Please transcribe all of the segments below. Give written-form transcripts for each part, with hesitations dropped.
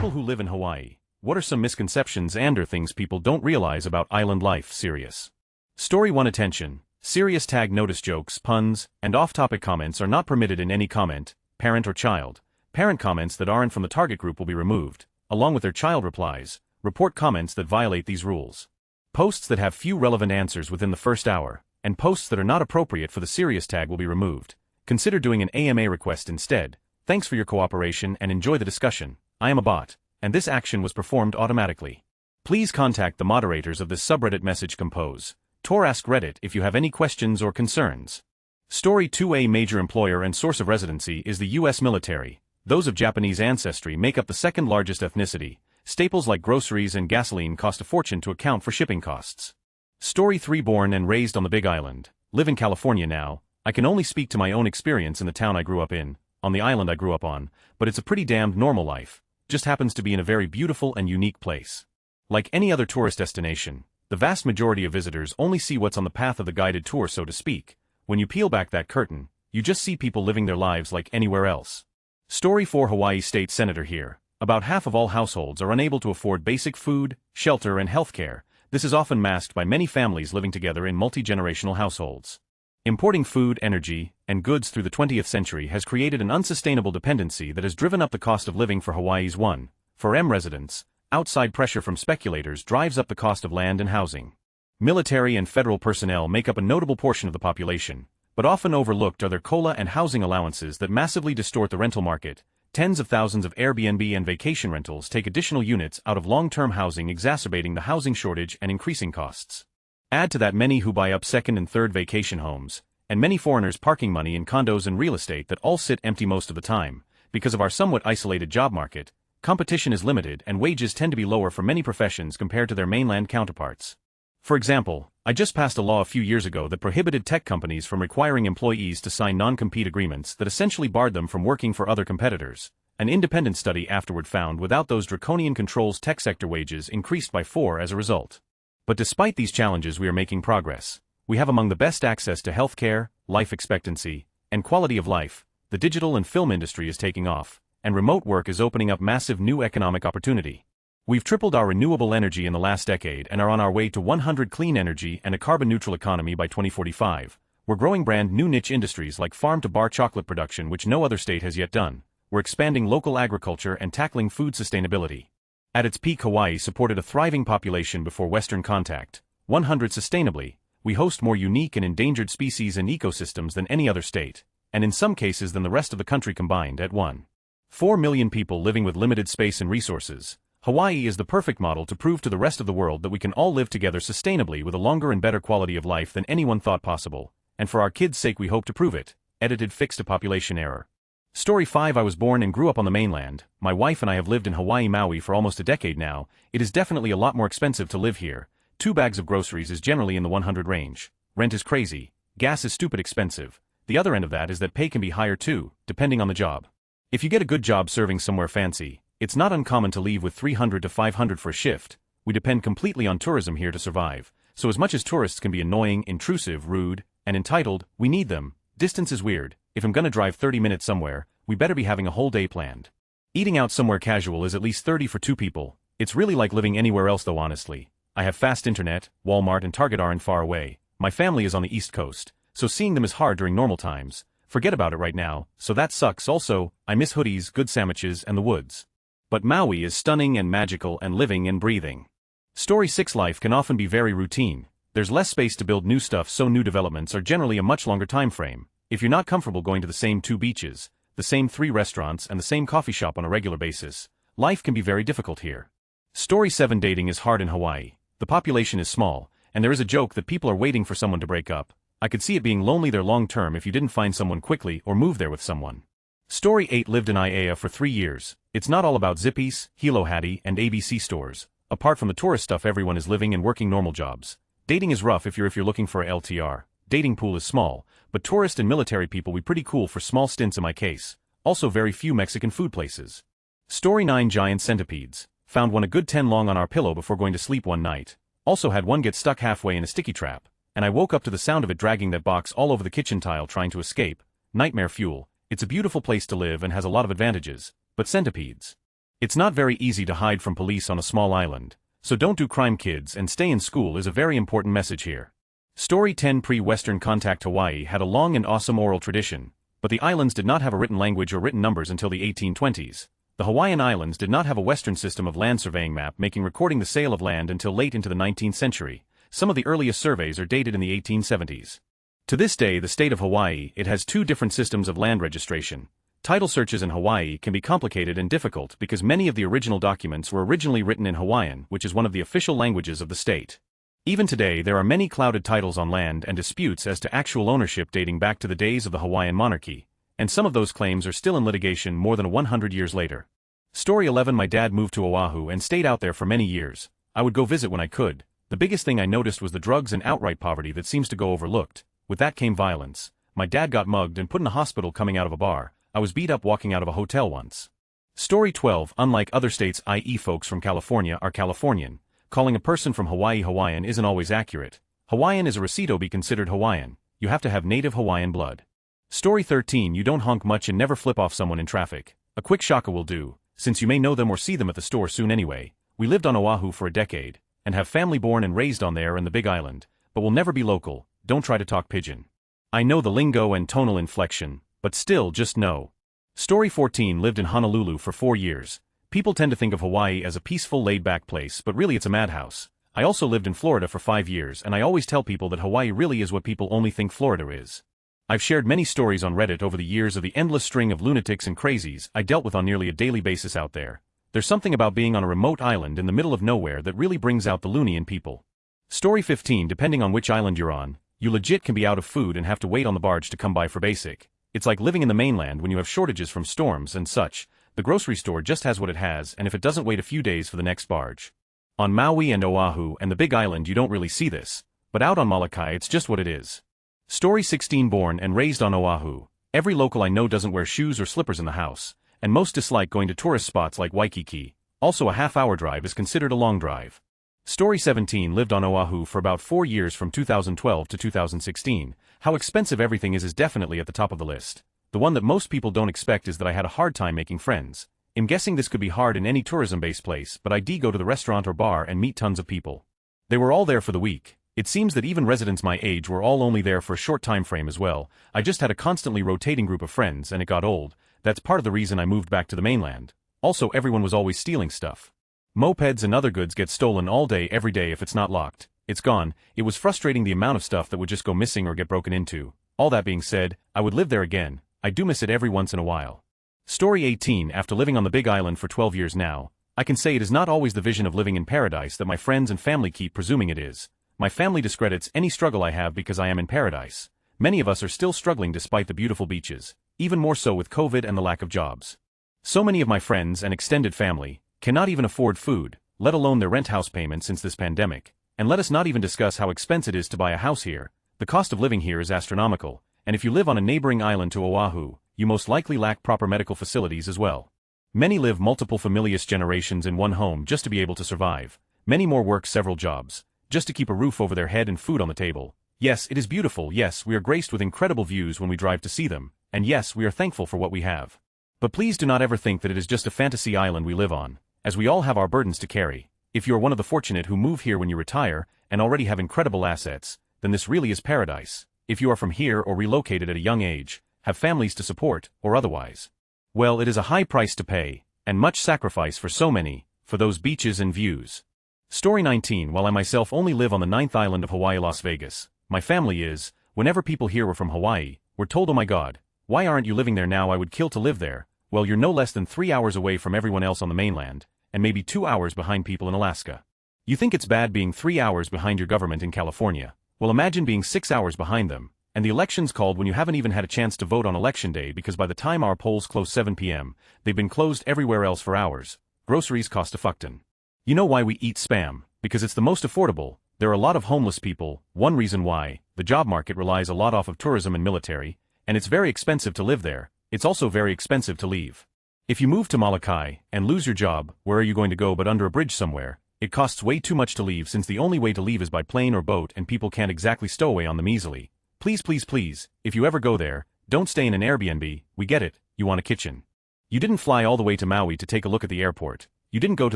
People who live in Hawaii, what are some misconceptions and/or things people don't realize about island life? Serious. Story 1. Attention. Serious tag notice: jokes, puns, and off-topic comments are not permitted in any comment, parent or child. Parent comments that aren't from the target group will be removed, along with their child replies. Report comments that violate these rules. Posts that have few relevant answers within the first hour, and posts that are not appropriate for the serious tag will be removed. Consider doing an AMA request instead. Thanks for your cooperation and enjoy the discussion. I am a bot, and this action was performed automatically. Please contact the moderators of this subreddit message compose. AskReddit if you have any questions or concerns. Story 2. A major employer and source of residency is the U.S. military. Those of Japanese ancestry make up the second largest ethnicity. Staples like groceries and gasoline cost a fortune to account for shipping costs. Story 3. Born and raised on the Big Island. Live in California now. I can only speak to my own experience in the town I grew up in, on the island I grew up on, but it's a pretty damned normal life. Just happens to be in a very beautiful and unique place. Like any other tourist destination, the vast majority of visitors only see what's on the path of the guided tour, so to speak. When you peel back that curtain, you just see people living their lives like anywhere else. Story 4. Hawaii State Senator here. About half of all households are unable to afford basic food, shelter, and health care. This is often masked by many families living together in multi-generational households. Importing food, energy, and goods through the 20th century has created an unsustainable dependency that has driven up the cost of living for Hawaii's 1-4M residents. Outside pressure from speculators drives up the cost of land and housing. Military and federal personnel make up a notable portion of the population, but often overlooked are their COLA and housing allowances that massively distort the rental market. Tens of thousands of Airbnb and vacation rentals take additional units out of long-term housing, exacerbating the housing shortage and increasing costs. Add to that many who buy up second and third vacation homes, and many foreigners parking money in condos and real estate that all sit empty most of the time. Because of our somewhat isolated job market, competition is limited and wages tend to be lower for many professions compared to their mainland counterparts. For example, I just passed a law a few years ago that prohibited tech companies from requiring employees to sign non-compete agreements that essentially barred them from working for other competitors. An independent study afterward found without those draconian controls, tech sector wages increased by 4 as a result. But despite these challenges, we are making progress. We have among the best access to healthcare, life expectancy, and quality of life. The digital and film industry is taking off, and remote work is opening up massive new economic opportunity. We've tripled our renewable energy in the last decade and are on our way to 100 clean energy and a carbon-neutral economy by 2045. We're growing brand new niche industries like farm-to-bar chocolate production, which no other state has yet done. We're expanding local agriculture and tackling food sustainability. At its peak, Hawaii supported a thriving population before Western contact. 100 sustainably, we host more unique and endangered species and ecosystems than any other state, and in some cases than the rest of the country combined at 1.4 million people living with limited space and resources. Hawaii is the perfect model to prove to the rest of the world that we can all live together sustainably with a longer and better quality of life than anyone thought possible, and for our kids' sake we hope to prove it. Edited. Fixed a population error. Story 5. I was born and grew up on the mainland. My wife and I have lived in Hawaii, Maui for almost a decade now. It is definitely a lot more expensive to live here. 2 bags of groceries is generally in the 100 range. Rent is crazy. Gas is stupid expensive. The other end of that is that pay can be higher too, depending on the job. If you get a good job serving somewhere fancy, it's not uncommon to leave with $300 to $500 for a shift. We depend completely on tourism here to survive, so as much as tourists can be annoying, intrusive, rude, and entitled, we need them. Distance is weird. If I'm gonna drive 30 minutes somewhere, we better be having a whole day planned. Eating out somewhere casual is at least 30 for 2 people. It's really like living anywhere else though, honestly. I have fast internet, Walmart and Target aren't far away. My family is on the East Coast, so seeing them is hard during normal times. Forget about it right now, so that sucks. Also, I miss hoodies, good sandwiches, and the woods. But Maui is stunning and magical and living and breathing. Story 6. Life can often be very routine. There's less space to build new stuff, so new developments are generally a much longer time frame. If you're not comfortable going to the same 2 beaches, the same 3 restaurants, and the same coffee shop on a regular basis, life can be very difficult here. Story 7. Dating is hard in Hawaii. The population is small, and there is a joke that people are waiting for someone to break up. I could see it being lonely there long term if you didn't find someone quickly or move there with someone. Story 8. Lived in Aiea for 3 years. It's not all about Zippies, Hilo Hattie, and ABC stores. Apart from the tourist stuff, everyone is living and working normal jobs. Dating is rough if you're looking for a LTR. Dating pool is small, but tourist and military people we pretty cool for small stints in my case. Also very few Mexican food places. Story 9. Giant centipedes. Found one a good 10 long on our pillow before going to sleep one night. Also had one get stuck halfway in a sticky trap, and I woke up to the sound of it dragging that box all over the kitchen tile trying to escape. Nightmare fuel. It's a beautiful place to live and has a lot of advantages, but centipedes. It's not very easy to hide from police on a small island, so don't do crime, kids, and stay in school is a very important message here. Story 10. Pre-Western contact. Hawaii had a long and awesome oral tradition, but the islands did not have a written language or written numbers until the 1820s. The Hawaiian Islands did not have a Western system of land surveying map making recording the sale of land until late into the 19th century. Some of the earliest surveys are dated in the 1870s. To this day, the state of Hawaii, it has two different systems of land registration. Title searches in Hawaii can be complicated and difficult because many of the original documents were originally written in Hawaiian, which is one of the official languages of the state. Even today, there are many clouded titles on land and disputes as to actual ownership dating back to the days of the Hawaiian monarchy, and some of those claims are still in litigation more than 100 years later. Story 11. My dad moved to Oahu and stayed out there for many years. I would go visit when I could. The biggest thing I noticed was the drugs and outright poverty that seems to go overlooked. With that came violence. My dad got mugged and put in a hospital coming out of a bar. I was beat up walking out of a hotel once. Story 12. Unlike other states, i.e. folks from California are Californian, calling a person from Hawaii Hawaiian isn't always accurate. Hawaiian is a recito be considered Hawaiian. You have to have native Hawaiian blood. Story 13. You don't honk much and never flip off someone in traffic. A quick shaka will do, since you may know them or see them at the store soon anyway. We lived on Oahu for a decade, and have family born and raised on there in the Big Island, but will never be local. Don't try to talk pidgin. I know the lingo and tonal inflection, but still just know. Story 14. Lived in Honolulu for 4 years. People tend to think of Hawaii as a peaceful, laid-back place, but really it's a madhouse. I also lived in Florida for 5 years, and I always tell people that Hawaii really is what people only think Florida is. I've shared many stories on Reddit over the years of the endless string of lunatics and crazies I dealt with on nearly a daily basis out there. There's something about being on a remote island in the middle of nowhere that really brings out the loony in people. Story 15. Depending on which island you're on, you legit can be out of food and have to wait on the barge to come by for basic. It's like living in the mainland when you have shortages from storms and such. The grocery store just has what it has, and if it doesn't wait a few days for the next barge. On Maui and Oahu and the Big Island you don't really see this, but out on Molokai it's just what it is. Story 16. Born and raised on Oahu. Every local I know doesn't wear shoes or slippers in the house, and most dislike going to tourist spots like Waikiki. Also, a half-hour drive is considered a long drive. Story 17. Lived on Oahu for about 4 years from 2012 to 2016. How expensive everything is definitely at the top of the list. The one that most people don't expect is that I had a hard time making friends. I'm guessing this could be hard in any tourism-based place, but I go to the restaurant or bar and meet tons of people. They were all there for the week. It seems that even residents my age were all only there for a short time frame as well. I just had a constantly rotating group of friends and it got old. That's part of the reason I moved back to the mainland. Also, everyone was always stealing stuff. Mopeds and other goods get stolen all day every day. If it's not locked, it's gone. It was frustrating the amount of stuff that would just go missing or get broken into. All that being said, I would live there again. I do miss it every once in a while. Story 18. After living on the Big Island for 12 years now, I can say it is not always the vision of living in paradise that my friends and family keep presuming it is. My family discredits any struggle I have because I am in paradise. Many of us are still struggling despite the beautiful beaches, even more so with COVID and the lack of jobs. So many of my friends and extended family cannot even afford food, let alone their rent house payment since this pandemic, and let us not even discuss how expensive it is to buy a house here. The cost of living here is astronomical, and if you live on a neighboring island to Oahu, you most likely lack proper medical facilities as well. Many live multiple familias generations in one home just to be able to survive. Many more work several jobs, just to keep a roof over their head and food on the table. Yes, it is beautiful. Yes, we are graced with incredible views when we drive to see them, and yes, we are thankful for what we have. But please do not ever think that it is just a fantasy island we live on, as we all have our burdens to carry. If you are one of the fortunate who move here when you retire and already have incredible assets, then this really is paradise. If you are from here or relocated at a young age, have families to support, or otherwise, well, it is a high price to pay, and much sacrifice for so many, for those beaches and views. Story 19. While I myself only live on the 9th island of Hawaii, Las Vegas, my family is, whenever people here were from Hawaii, we're told, oh my god, why aren't you living there now? I would kill to live there. Well, you're no less than 3 hours away from everyone else on the mainland, and maybe 2 hours behind people in Alaska. You think it's bad being 3 hours behind your government in California? Well, imagine being 6 hours behind them, and the elections called when you haven't even had a chance to vote on election day because by the time our polls close 7 p.m., they've been closed everywhere else for hours. Groceries cost a fuckton. You know why we eat Spam? Because it's the most affordable. There are a lot of homeless people. One reason why: the job market relies a lot off of tourism and military, and it's very expensive to live there. It's also very expensive to leave. If you move to Molokai and lose your job, where are you going to go but under a bridge somewhere? It costs way too much to leave since the only way to leave is by plane or boat and people can't exactly stow away on them easily. Please, please, please, if you ever go there, don't stay in an Airbnb. We get it, you want a kitchen. You didn't fly all the way to Maui to take a look at the airport. You didn't go to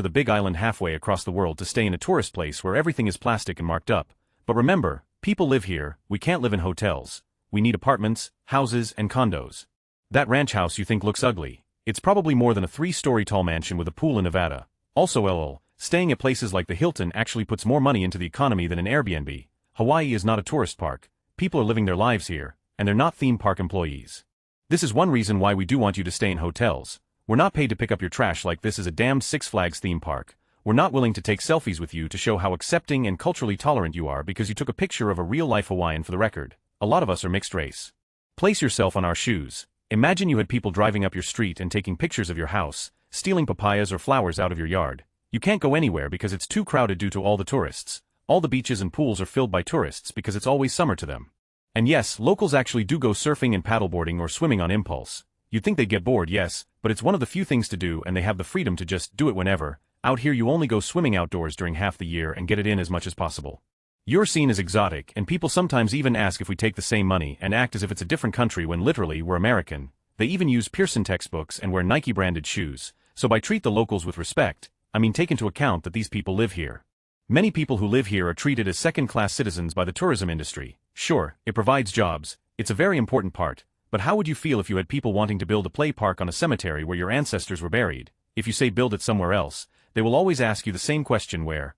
the big island halfway across the world to stay in a tourist place where everything is plastic and marked up. But remember, people live here, we can't live in hotels. We need apartments, houses, and condos. That ranch house you think looks ugly. It's probably more than a 3-story tall mansion with a pool in Nevada. Also lol, staying at places like the Hilton actually puts more money into the economy than an Airbnb. Hawaii is not a tourist park. People are living their lives here, and they're not theme park employees. This is one reason why we do want you to stay in hotels. We're not paid to pick up your trash like this is a damned Six Flags theme park. We're not willing to take selfies with you to show how accepting and culturally tolerant you are because you took a picture of a real-life Hawaiian for the record. A lot of us are mixed race. Place yourself on our shoes. Imagine you had people driving up your street and taking pictures of your house, stealing papayas or flowers out of your yard. You can't go anywhere because it's too crowded due to all the tourists. All the beaches and pools are filled by tourists because it's always summer to them. And yes, locals actually do go surfing and paddleboarding or swimming on impulse. You'd think they'd get bored, yes, but it's one of the few things to do and they have the freedom to just do it whenever. Out here you only go swimming outdoors during half the year and get it in as much as possible. You're seen as exotic, and people sometimes even ask if we take the same money and act as if it's a different country when literally we're American. They even use Pearson textbooks and wear Nike-branded shoes. So by treat the locals with respect, I mean take into account that these people live here. Many people who live here are treated as second-class citizens by the tourism industry. Sure, it provides jobs, it's a very important part, but how would you feel if you had people wanting to build a play park on a cemetery where your ancestors were buried? If you say build it somewhere else, they will always ask you the same question where.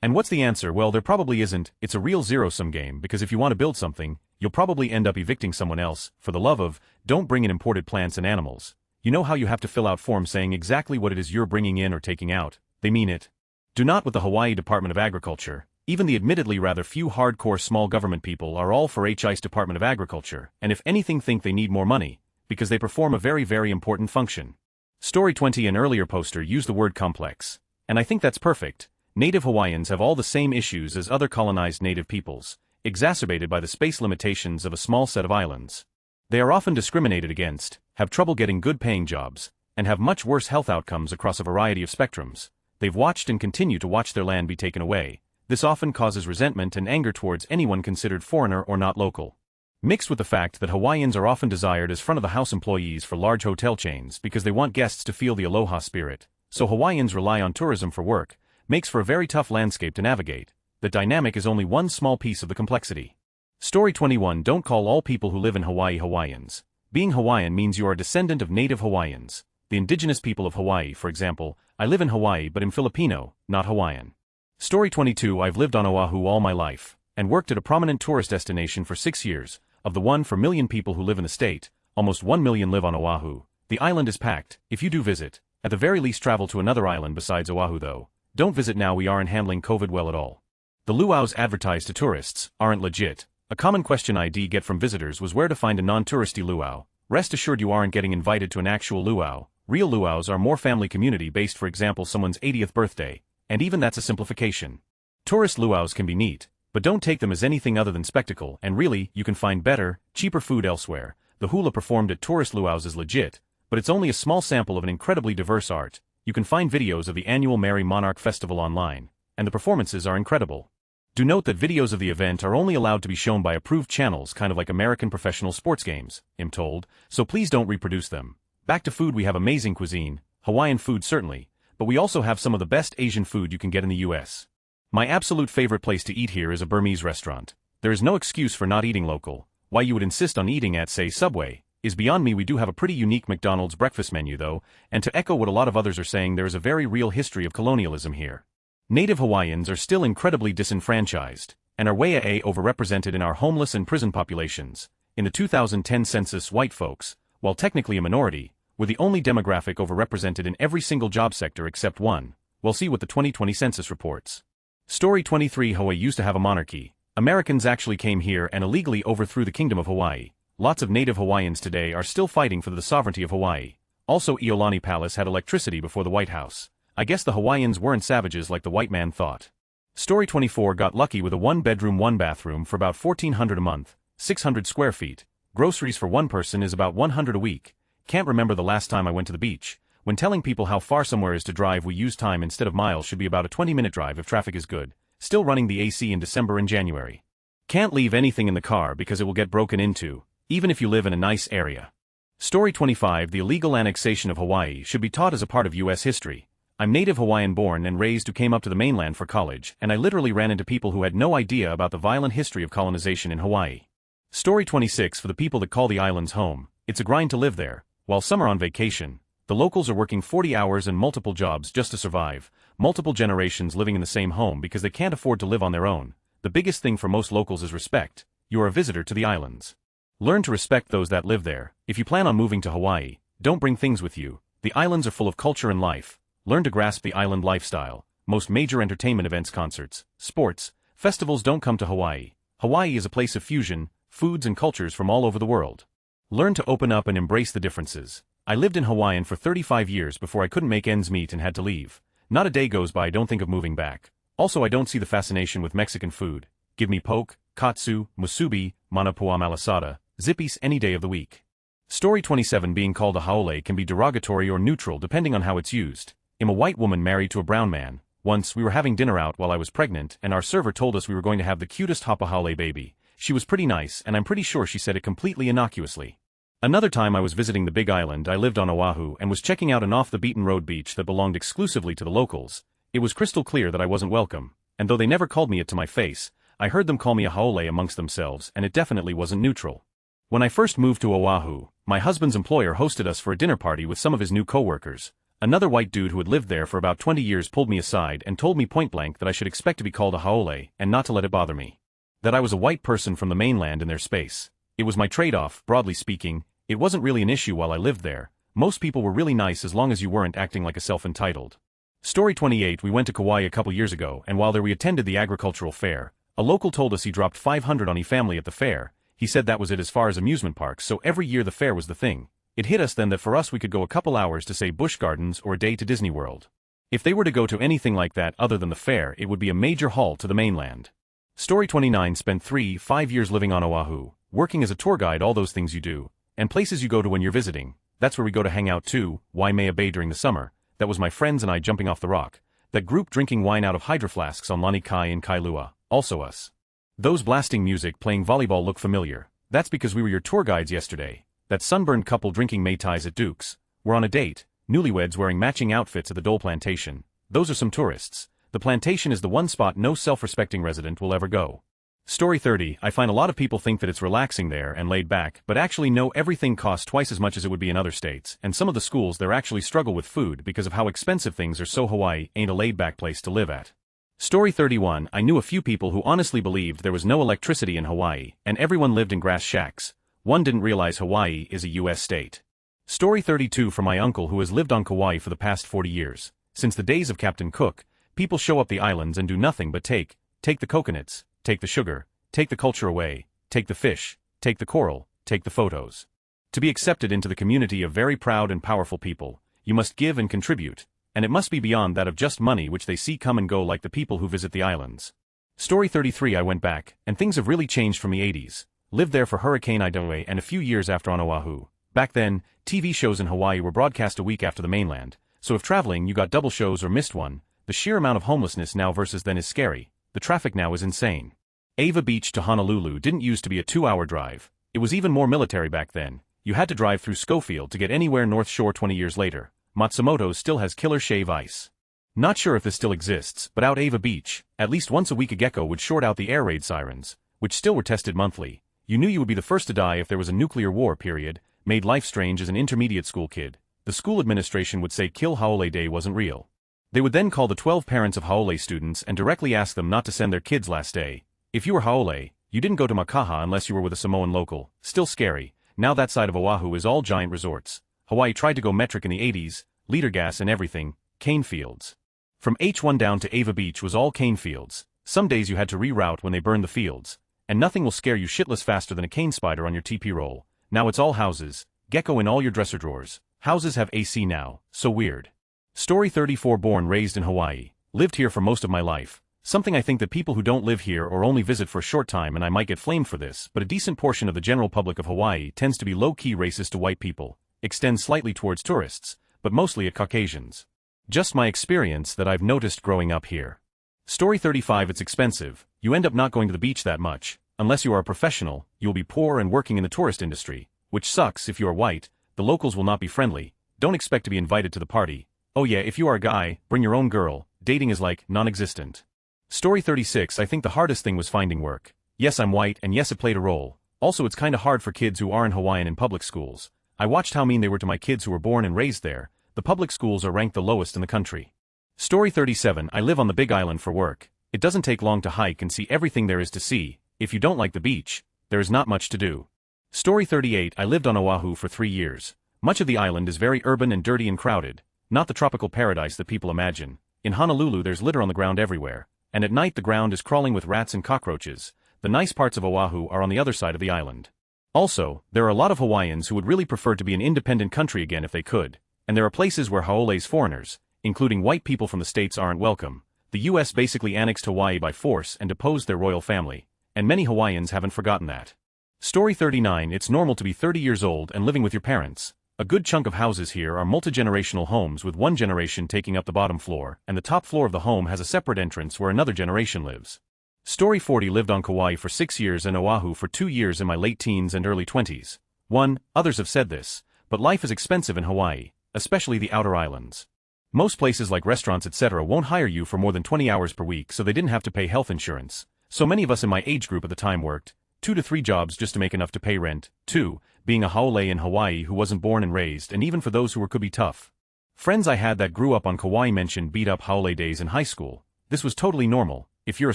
And what's the answer? Well, there probably isn't. It's a real zero-sum game because if you want to build something, you'll probably end up evicting someone else. For the love of, don't bring in imported plants and animals. You know how you have to fill out forms saying exactly what it is you're bringing in or taking out? They mean it. Do not with the Hawaii Department of Agriculture. Even the admittedly rather few hardcore small government people are all for HI's Department of Agriculture, and if anything think they need more money, because they perform a very very important function. Story 20 an earlier poster used the word complex. And I think that's perfect. Native Hawaiians have all the same issues as other colonized native peoples, exacerbated by the space limitations of a small set of islands. They are often discriminated against, have trouble getting good paying jobs, and have much worse health outcomes across a variety of spectrums. They've watched and continue to watch their land be taken away. This often causes resentment and anger towards anyone considered foreigner or not local. Mixed with the fact that Hawaiians are often desired as front-of-the-house employees for large hotel chains because they want guests to feel the aloha spirit, so Hawaiians rely on tourism for work, makes for a very tough landscape to navigate. The dynamic is only one small piece of the complexity. Story 21 don't call all people who live in Hawaii Hawaiians. Being Hawaiian means you are a descendant of native Hawaiians. The indigenous people of Hawaii, for example, I live in Hawaii but am Filipino, not Hawaiian. Story 22 I've lived on Oahu all my life, and worked at a prominent tourist destination for 6 years. Of the 1 million people who live in the state, almost 1 million live on Oahu. The island is packed. If you do visit, at the very least travel to another island besides Oahu though. Don't visit now, we aren't handling COVID well at all. The luau's advertised to tourists aren't legit. A common question I'd get from visitors was where to find a non-touristy luau. Rest assured you aren't getting invited to an actual luau. Real luau's are more family community based, for example someone's 80th birthday, and even that's a simplification. Tourist luau's can be neat, but don't take them as anything other than spectacle, and really, you can find better, cheaper food elsewhere. The hula performed at tourist luau's is legit, but it's only a small sample of an incredibly diverse art. You can find videos of the annual Merry Monarch Festival online, and the performances are incredible. Do note that videos of the event are only allowed to be shown by approved channels, kind of like American professional sports games, I'm told, so please don't reproduce them. Back to food, we have amazing cuisine, Hawaiian food certainly, but we also have some of the best Asian food you can get in the US. My absolute favorite place to eat here is a Burmese restaurant. There is no excuse for not eating local. Why you would insist on eating at, say, Subway, is beyond me. We do have a pretty unique McDonald's breakfast menu though, and to echo what a lot of others are saying, there is a very real history of colonialism here. Native Hawaiians are still incredibly disenfranchised, and are way overrepresented in our homeless and prison populations. In the 2010 census, white folks, while technically a minority, were the only demographic overrepresented in every single job sector except one. We'll see what the 2020 census reports. Story 23 Hawaii used to have a monarchy. Americans actually came here and illegally overthrew the Kingdom of Hawaii. Lots of native Hawaiians today are still fighting for the sovereignty of Hawaii. Also, Iolani Palace had electricity before the White House. I guess the Hawaiians weren't savages like the white man thought. Story 24 got lucky with a 1-bedroom 1-bathroom for about $1,400 a month, 600 square feet. Groceries for one person is about $100 a week. Can't remember the last time I went to the beach. When telling people how far somewhere is to drive, we use time instead of miles. Should be about a 20-minute drive if traffic is good. Still running the AC in December and January. Can't leave anything in the car because it will get broken into, even if you live in a nice area. Story 25. The illegal annexation of Hawaii should be taught as a part of U.S. history. I'm native Hawaiian born and raised who came up to the mainland for college, and I literally ran into people who had no idea about the violent history of colonization in Hawaii. Story 26. For the people that call the islands home, it's a grind to live there. While some are on vacation, the locals are working 40 hours and multiple jobs just to survive, multiple generations living in the same home because they can't afford to live on their own. The biggest thing for most locals is respect. You are a visitor to the islands. Learn to respect those that live there. If you plan on moving to Hawaii, don't bring things with you. The islands are full of culture and life. Learn to grasp the island lifestyle. Most major entertainment events, concerts, sports, festivals don't come to Hawaii. Hawaii is a place of fusion, foods and cultures from all over the world. Learn to open up and embrace the differences. I lived in Hawaiian for 35 years before I couldn't make ends meet and had to leave. Not a day goes by I don't think of moving back. Also, I don't see the fascination with Mexican food. Give me poke, katsu, musubi, manapua malasada, zippies any day of the week. Story 27. Being called a haole can be derogatory or neutral depending on how it's used. I'm a white woman married to a brown man. Once, we were having dinner out while I was pregnant and our server told us we were going to have the cutest hapahaole baby. She was pretty nice and I'm pretty sure she said it completely innocuously. Another time I was visiting the Big Island. I lived on Oahu and was checking out an off-the-beaten-road beach that belonged exclusively to the locals. It was crystal clear that I wasn't welcome, and though they never called me it to my face, I heard them call me a haole amongst themselves and it definitely wasn't neutral. When I first moved to Oahu, my husband's employer hosted us for a dinner party with some of his new co-workers. Another white dude who had lived there for about 20 years pulled me aside and told me point-blank that I should expect to be called a haole and not to let it bother me. That I was a white person from the mainland in their space. It was my trade-off, broadly speaking. It wasn't really an issue while I lived there. Most people were really nice as long as you weren't acting like a self-entitled. Story 28. We went to Kauai a couple years ago and while there we attended the agricultural fair. A local told us he dropped 500 on his family at the fair. He said that was it as far as amusement parks, so every year the fair was the thing. It hit us then that for us we could go a couple hours to say Busch Gardens or a day to Disney World. If they were to go to anything like that other than the fair it would be a major haul to the mainland. Story 29. Spent 5 years living on Oahu, working as a tour guide, all those things you do, and places you go to when you're visiting. That's where we go to hang out too. Waimea Bay during the summer. That was my friends and I jumping off the rock. That group drinking wine out of hydro flasks on Lani Kai and Kailua. Also us. Those blasting music playing volleyball look familiar. That's because we were your tour guides yesterday. That sunburned couple drinking Mai Tais at Duke's. We're on a date. Newlyweds wearing matching outfits at the Dole Plantation. Those are some tourists. The plantation is the one spot no self-respecting resident will ever go. Story 30. I find a lot of people think that it's relaxing there and laid back, but actually no, everything costs twice as much as it would be in other states, and some of the schools there actually struggle with food because of how expensive things are, so Hawaii ain't a laid-back place to live at. Story 31. I knew a few people who honestly believed there was no electricity in Hawaii, and everyone lived in grass shacks. One didn't realize Hawaii is a U.S. state. Story 32. From my uncle who has lived on Kauai for the past 40 years. Since the days of Captain Cook, people show up the islands and do nothing but take the coconuts, take the sugar, take the culture away, take the fish, take the coral, take the photos. To be accepted into the community of very proud and powerful people, you must give and contribute, and it must be beyond that of just money which they see come and go like the people who visit the islands. Story 33. I went back, and things have really changed from the 80s. Lived there for Hurricane Ida and a few years after on Oahu. Back then, TV shows in Hawaii were broadcast a week after the mainland, so if traveling you got double shows or missed one. The sheer amount of homelessness now versus then is scary. The traffic now is insane. Ava Beach to Honolulu didn't used to be a 2-hour drive. It was even more military back then. You had to drive through Schofield to get anywhere North Shore. 20 years later, Matsumoto's still has killer shave ice. Not sure if this still exists, but out Ava Beach, at least once a week a gecko would short out the air raid sirens, which still were tested monthly. You knew you would be the first to die if there was a nuclear war. Period. Made life strange as an intermediate school kid. The school administration would say Kill Haole Day wasn't real. They would then call the 12 parents of Haole students and directly ask them not to send their kids last day. If you were Haole, you didn't go to Makaha unless you were with a Samoan local. Still scary. Now that side of Oahu is all giant resorts. Hawaii tried to go metric in the 80s, liter gas and everything, cane fields. From H1 down to Ava Beach was all cane fields. Some days you had to reroute when they burned the fields. And nothing will scare you shitless faster than a cane spider on your TP roll. Now it's all houses, gecko in all your dresser drawers. Houses have AC now, so weird. Story 34. Born raised in Hawaii. Lived here for most of my life. Something I think that people who don't live here or only visit for a short time, and I might get flamed for this, but a decent portion of the general public of Hawaii tends to be low-key racist to white people. Extends slightly towards tourists, but mostly at Caucasians. Just my experience that I've noticed growing up here. Story 35. It's expensive. You end up not going to the beach that much. Unless you are a professional, you will be poor and working in the tourist industry, which sucks if you are white, the locals will not be friendly, don't expect to be invited to the party. Oh yeah, if you are a guy, bring your own girl, dating is like, non-existent. Story 36. I think the hardest thing was finding work. Yes, I'm white, and yes, it played a role. Also, it's kinda hard for kids who aren't Hawaiian in public schools. I watched how mean they were to my kids who were born and raised there. The public schools are ranked the lowest in the country. Story 37. I live on the Big Island for work. It doesn't take long to hike and see everything there is to see. If you don't like the beach, there is not much to do. Story 38. I lived on Oahu for 3 years. Much of the island is very urban and dirty and crowded, not the tropical paradise that people imagine. In Honolulu there's litter on the ground everywhere, and at night the ground is crawling with rats and cockroaches. The nice parts of Oahu are on the other side of the island. Also, there are a lot of Hawaiians who would really prefer to be an independent country again if they could, and there are places where Haole's foreigners, including white people from the States, aren't welcome. The US basically annexed Hawaii by force and deposed their royal family, and many Hawaiians haven't forgotten that. Story 39. It's normal to be 30 years old and living with your parents. A good chunk of houses here are multi-generational homes with one generation taking up the bottom floor, and the top floor of the home has a separate entrance where another generation lives. Story 40. Lived on Kauai for 6 years and Oahu for 2 years in my late teens and early 20s. 1. Others have said this, but life is expensive in Hawaii, especially the outer islands. Most places like restaurants etc. won't hire you for more than 20 hours per week, so they didn't have to pay health insurance. So many of us in my age group at the time worked 2 to 3 jobs just to make enough to pay rent. 2. Being a Haole in Hawaii who wasn't born and raised, and even for those who were could be tough. Friends I had that grew up on Kauai mentioned beat up Haole days in high school. This was totally normal. If you're a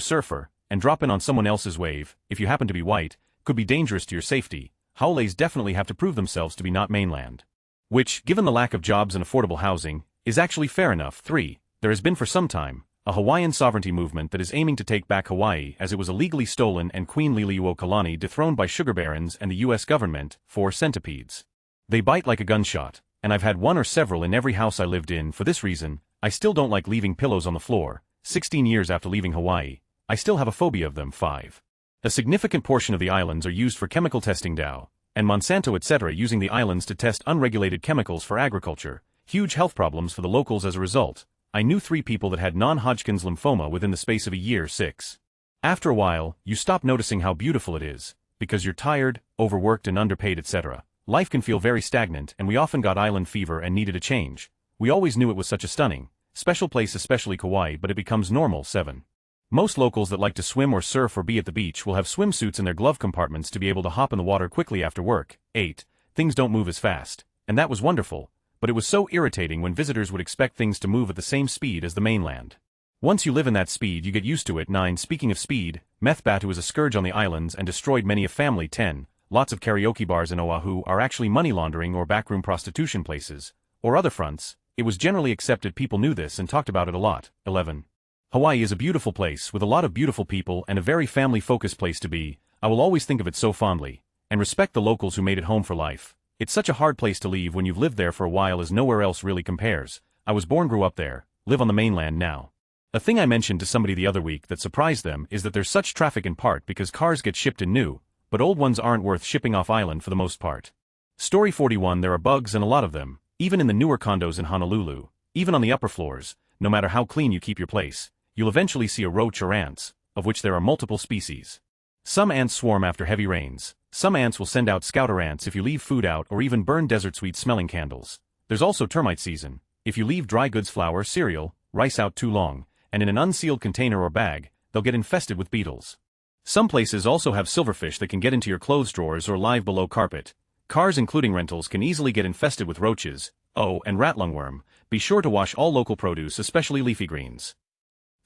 surfer, and drop in on someone else's wave, if you happen to be white, could be dangerous to your safety. Haoles definitely have to prove themselves to be not mainland. Which, given the lack of jobs and affordable housing, is actually fair enough. 3. There has been for some time a Hawaiian sovereignty movement that is aiming to take back Hawaii as it was illegally stolen and Queen Liliuokalani dethroned by sugar barons and the US government. 4. Centipedes. They bite like a gunshot, and I've had one or several in every house I lived in. For this reason, I still don't like leaving pillows on the floor. 16 years after leaving Hawaii, I still have a phobia of them. 5. A significant portion of the islands are used for chemical testing. Dow and Monsanto etc. using the islands to test unregulated chemicals for agriculture. Huge health problems for the locals as a result. I knew 3 people that had non-Hodgkin's lymphoma within the space of a year. 6. After a while, you stop noticing how beautiful it is, because you're tired, overworked and underpaid etc. Life can feel very stagnant, and we often got island fever and needed a change. We always knew it was such a stunning, special place, especially Kauai, but it becomes normal. 7. Most locals that like to swim or surf or be at the beach will have swimsuits in their glove compartments to be able to hop in the water quickly after work. 8. Things don't move as fast, and that was wonderful, but it was so irritating when visitors would expect things to move at the same speed as the mainland. Once you live in that speed you get used to it. 9. Speaking of speed, meth batu is a scourge on the islands and destroyed many a family. 10. Lots of karaoke bars in Oahu are actually money laundering or backroom prostitution places, or other fronts. It was generally accepted people knew this and talked about it a lot. 11. Hawaii is a beautiful place with a lot of beautiful people and a very family-focused place to be. I will always think of it so fondly, and respect the locals who made it home for life. It's such a hard place to leave when you've lived there for a while, as nowhere else really compares. I was born, grew up there, live on the mainland now. A thing I mentioned to somebody the other week that surprised them is that there's such traffic in part because cars get shipped in new, but old ones aren't worth shipping off island for the most part. Story 41. There are bugs and a lot of them, even in the newer condos in Honolulu, even on the upper floors. No matter how clean you keep your place, you'll eventually see a roach or ants, of which there are multiple species. Some ants swarm after heavy rains. Some ants will send out scouter ants if you leave food out or even burn desert sweet smelling candles. There's also termite season. If you leave dry goods, flour, cereal, rice out too long, and in an unsealed container or bag, they'll get infested with beetles. Some places also have silverfish that can get into your clothes drawers or live below carpet. Cars including rentals can easily get infested with roaches. Oh, and rat lungworm. Be sure to wash all local produce, especially leafy greens.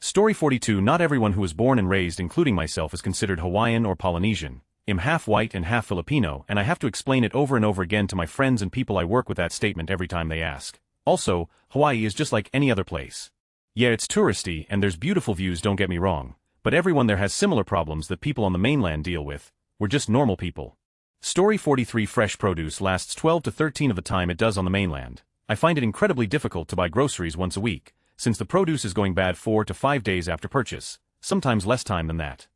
Story 42. Not everyone who is born and raised, including myself, is considered Hawaiian or Polynesian. I'm half white and half Filipino, and I have to explain it over and over again to my friends and people I work with that statement every time they ask. Also, Hawaii is just like any other place. Yeah, it's touristy and there's beautiful views, don't get me wrong, but everyone there has similar problems that people on the mainland deal with. We're just normal people. Story 43. Fresh produce lasts 12 to 13 of the time it does on the mainland. I find it incredibly difficult to buy groceries once a week, since the produce is going bad 4 to 5 days after purchase, sometimes less time than that.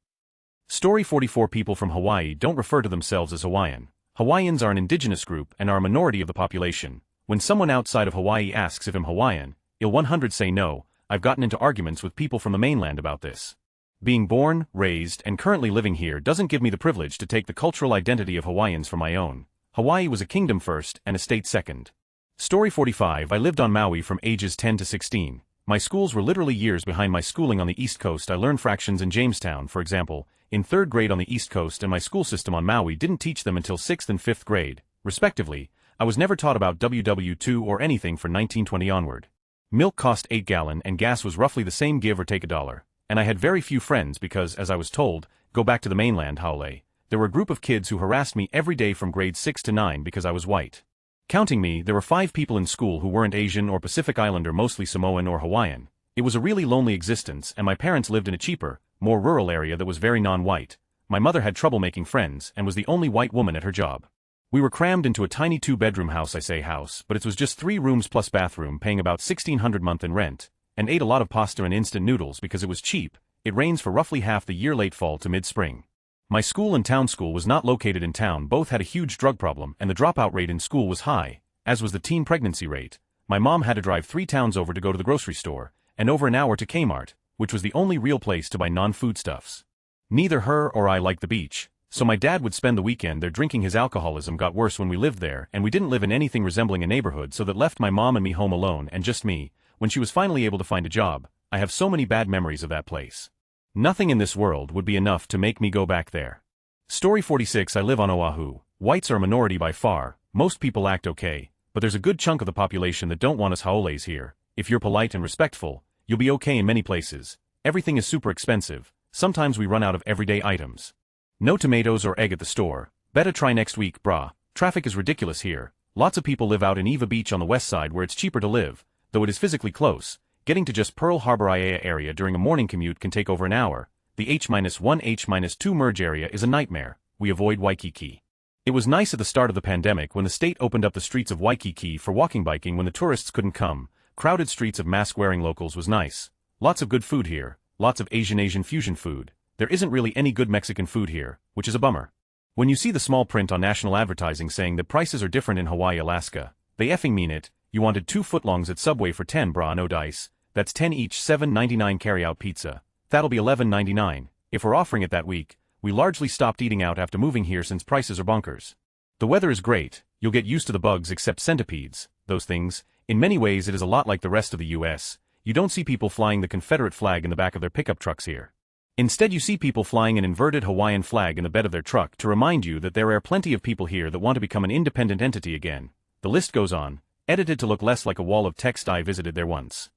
Story 44. People from Hawaii don't refer to themselves as Hawaiian. Hawaiians are an indigenous group and are a minority of the population. When someone outside of Hawaii asks if I'm Hawaiian, I'll 100% say no. I've gotten into arguments with people from the mainland about this. Being born, raised, and currently living here doesn't give me the privilege to take the cultural identity of Hawaiians for my own. Hawaii was a kingdom first and a state second. Story 45. I lived on Maui from ages 10 to 16. My schools were literally years behind my schooling on the East Coast. I learned fractions in Jamestown, for example, in 3rd grade on the East Coast, and my school system on Maui didn't teach them until 6th and 5th grade, respectively. I was never taught about WW2 or anything for 1920 onward. Milk cost $8 gallon and gas was roughly the same, give or take $1. And I had very few friends because, as I was told, go back to the mainland, Haole. There were a group of kids who harassed me every day from grades 6 to 9 because I was white. Counting me, there were 5 people in school who weren't Asian or Pacific Islander, mostly Samoan or Hawaiian. It was a really lonely existence, and my parents lived in a cheaper, more rural area that was very non-white. My mother had trouble making friends and was the only white woman at her job. We were crammed into a tiny 2-bedroom house, but it was just 3 rooms plus bathroom, paying about $1,600 a month in rent, and ate a lot of pasta and instant noodles because it was cheap. It rains for roughly half the year, late fall to mid-spring. My school and town school was not located in town. Both had a huge drug problem, and the dropout rate in school was high, as was the teen pregnancy rate. My mom had to drive 3 towns over to go to the grocery store, and over an hour to Kmart, which was the only real place to buy non-foodstuffs. Neither her or I liked the beach, so my dad would spend the weekend there drinking. His alcoholism got worse when we lived there, and we didn't live in anything resembling a neighborhood, so that left my mom and me home alone, and just me. When she was finally able to find a job, I have so many bad memories of that place. Nothing in this world would be enough to make me go back there. Story 46. I live on Oahu. Whites are a minority by far. Most people act okay, but there's a good chunk of the population that don't want us Haoles here. If you're polite and respectful, you'll be okay in many places. Everything is super expensive. Sometimes we run out of everyday items. No tomatoes or egg at the store. Better try next week, brah. Traffic is ridiculous here. Lots of people live out in Eva Beach on the west side where it's cheaper to live, though it is physically close. Getting to just Pearl Harbor Iaea area during a morning commute can take over an hour. The H-1, H-2 merge area is a nightmare. We avoid Waikiki. It was nice at the start of the pandemic when the state opened up the streets of Waikiki for walking biking when the tourists couldn't come. Crowded streets of mask-wearing locals was nice. Lots of good food here. Lots of Asian fusion food. There isn't really any good Mexican food here, which is a bummer. When you see the small print on national advertising saying that prices are different in Hawaii, Alaska, they effing mean it. You wanted 2 footlongs at Subway for 10, brah, no dice. That's 10 each, $7.99 carry-out pizza. That'll be $11.99. If we're offering it that week. We largely stopped eating out after moving here since prices are bonkers. The weather is great. You'll get used to the bugs except centipedes, those things. In many ways it is a lot like the rest of the US. You don't see people flying the Confederate flag in the back of their pickup trucks here. Instead you see people flying an inverted Hawaiian flag in the bed of their truck to remind you that there are plenty of people here that want to become an independent entity again. The list goes on, edited to look less like a wall of text. I visited there once.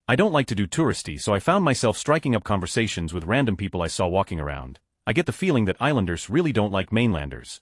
I don't like to do touristy, so I found myself striking up conversations with random people I saw walking around. I get the feeling that islanders really don't like mainlanders.